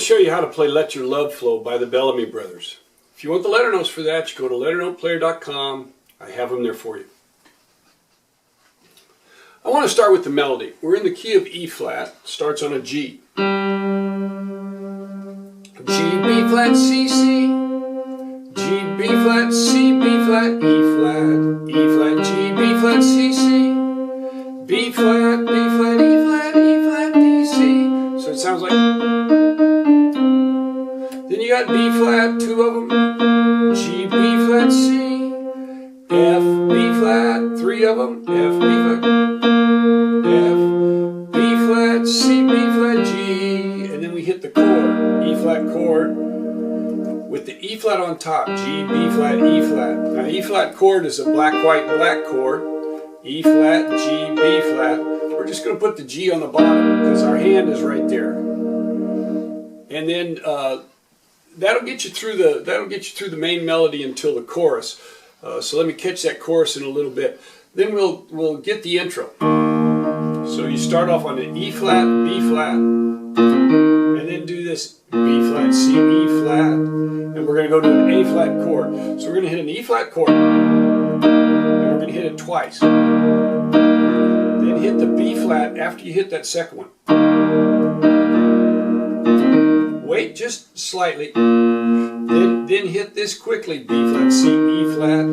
to show you how to play Let Your Love Flow by the Bellamy Brothers. If you want the letter notes for that, you go to LetterNotePlayer.com. I have them there for you. I want to start with the melody. We're in the key of E flat. Starts on a G. G, B flat, C, C. G, B flat, C, B flat, E flat, E flat, G, B flat, C, C. B flat, B flat, E flat, E flat, D, C. So it sounds like. Then you got B flat, two of them. G, B flat, C. F, B flat, three of them. F, B flat, F, B flat, C, B flat, G. And then we hit the chord, E flat chord, with the E flat on top. G, B flat, E flat. Now E flat chord is a black, white, black chord. E flat, G, B flat. We're just going to put the G on the bottom because our hand is right there. And then that'll get you through the main melody until the chorus. So let me catch that chorus in a little bit. Then we'll get the intro. So you start off on an E flat, B flat, and then do this B flat, C, E flat, and we're going to go to an A flat chord. So we're going to hit an E flat chord, and we're going to hit it twice. Then hit the B flat after you hit that second one. Wait just slightly. Then hit this quickly, B flat, C, E flat,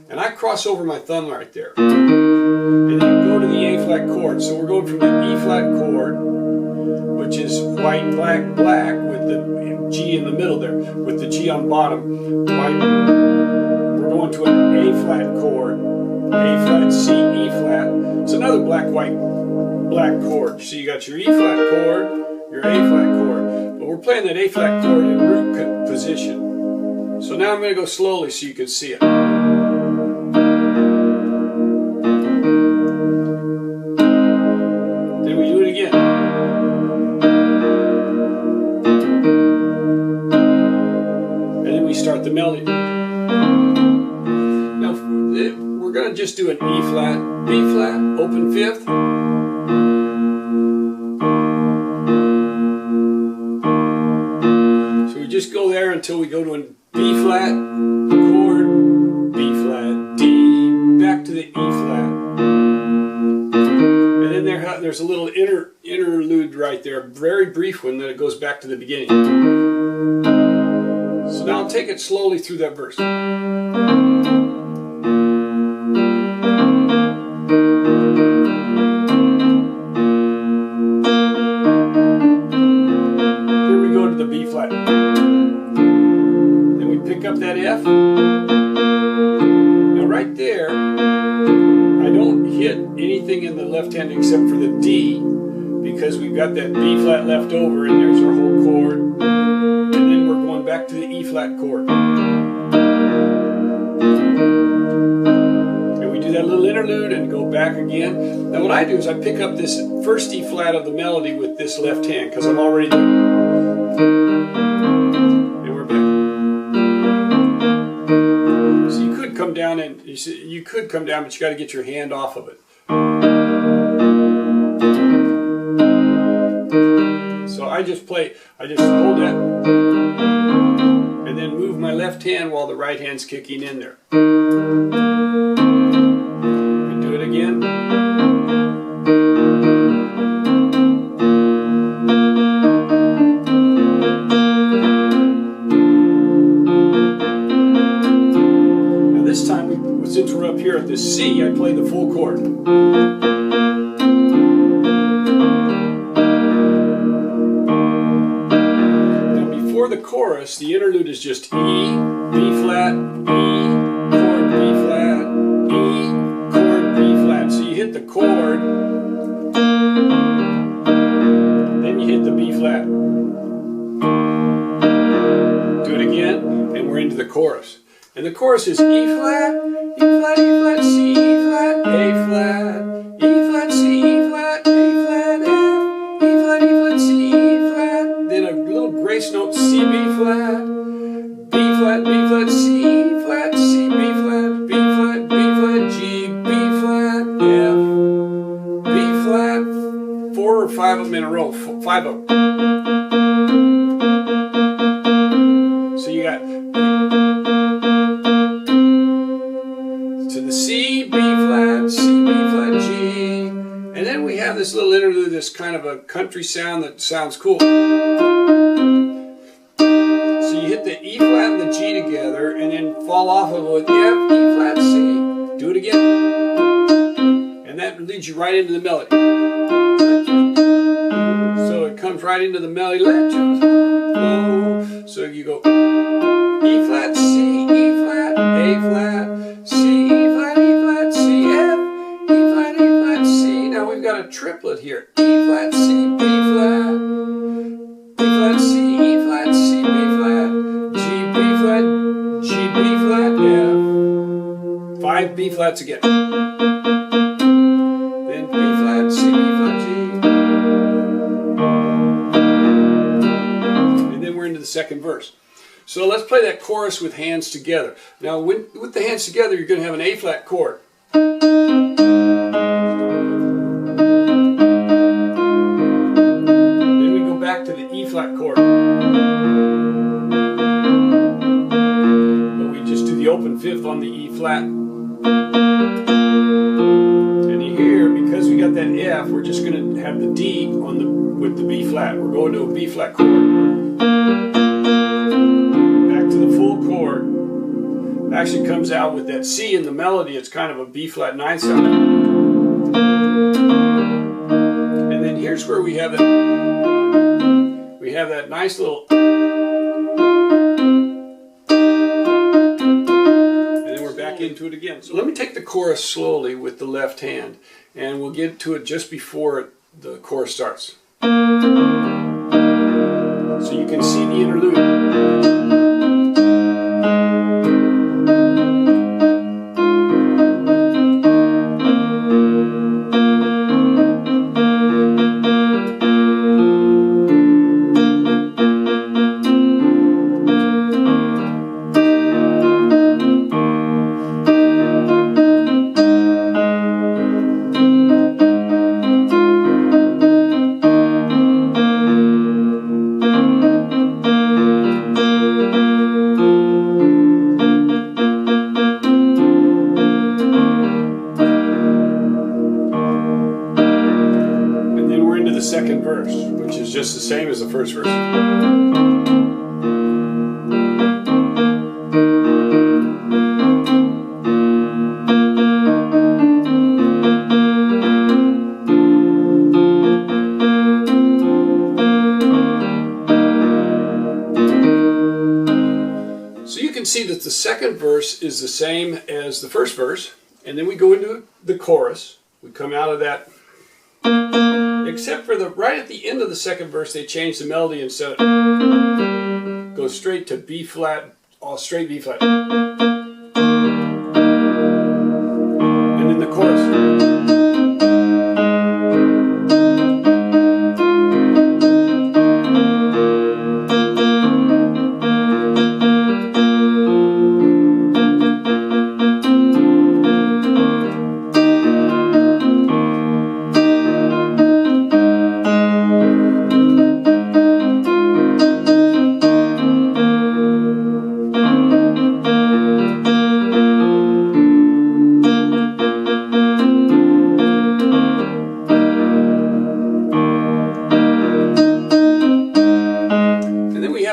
and I cross over my thumb right there. And then go to the A flat chord. So we're going from the E flat chord, which is white, black, black, with the G in the middle there, with the G on bottom. White. We're going to an A flat chord, A flat, C, E flat. It's another black, white, black chord. So you got your E flat chord, your A flat chord. But we're playing that A flat chord in root position. So now I'm going to go slowly so you can see it. Then we do it again. And then we start the melody. Now we're going to just do an E flat, B flat, open fifth. So we just go there until we go to an B flat, chord, B flat, D, back to the E flat. And then there's a little interlude right there, a very brief one, that it goes back to the beginning. So now I'll take it slowly through that verse. Here we go to the B flat. Pick up that F. Now right there, I don't hit anything in the left hand except for the D, because we've got that B flat left over, and there's our whole chord. And then we're going back to the E flat chord. And we do that little interlude and go back again. Now what I do is I pick up this first E flat of the melody with this left hand, because I'm already there. Come down, and you could come down, but you got to get your hand off of it. So I just hold that and then move my left hand while the right hand's kicking in there. And do it again. Since we're up here at the C, I play the full chord. Now before the chorus, the interlude is just E, B flat, E, chord, B flat, E, chord, B flat. So you hit the chord, then you hit the B flat. Do it again, and we're into the chorus. And the chorus is E flat, E flat, E flat, C, E flat, A flat, E flat, C, E flat, A flat, F, E flat, E flat, C, E flat. Then a little grace note, C, B flat, B flat, B flat, C, E flat, C, B flat, B flat, B flat, G, B flat, F, B flat. 4 or 5 of them in a row, 5 of them. have this little interlude, this kind of a country sound that sounds cool. So you hit the E flat and the G together and then fall off of it with F, E flat, C. Do it again. And that leads you right into the melody. So it comes right into the melody. Let your flow. So you go E flat, C, E flat, A flat, C, E flat, E flat, C, F, E flat, E flat, C. Now we've got a triplet here. E flat, C, B flat, E flat, C, E flat, C, B flat, G, B flat, G, B flat, F. 5 B flats again. Then B flat, C, B flat, G. And then we're into the second verse. So let's play that chorus with hands together. Now with the hands together, you're going to have an A flat chord. Then we go back to the E flat chord. But we just do the open fifth on the E flat. And you hear, because we got that F, we're just going to have the D on with the B flat. We're going to a B flat chord. Actually comes out with that C in the melody. It's kind of a B flat 9 sound. And then here's where we have that nice little, and then we're back into it again. So let me take the chorus slowly with the left hand, and we'll get to it just before the chorus starts. So you can see the interlude. Second verse, which is just the same as the first verse. So you can see that the second verse is the same as the first verse, and then we go into the chorus. We come out of that. Except for right at the end of the second verse, they change the melody instead of go straight to B flat, all straight B flat. And then the chorus.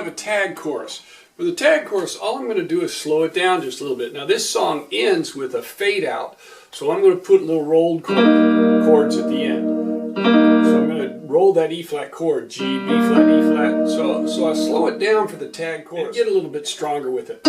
A tag chorus. For the tag chorus, all I'm going to do is slow it down just a little bit. Now this song ends with a fade out, so I'm going to put little rolled chords at the end. So I'm going to roll that E flat chord, G, B flat, E flat. So I slow it down for the tag chorus and get a little bit stronger with it.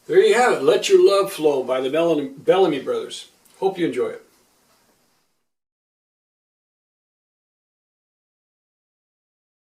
There you have it, Let Your Love Flow by the Bellamy Brothers. Hope you enjoy it.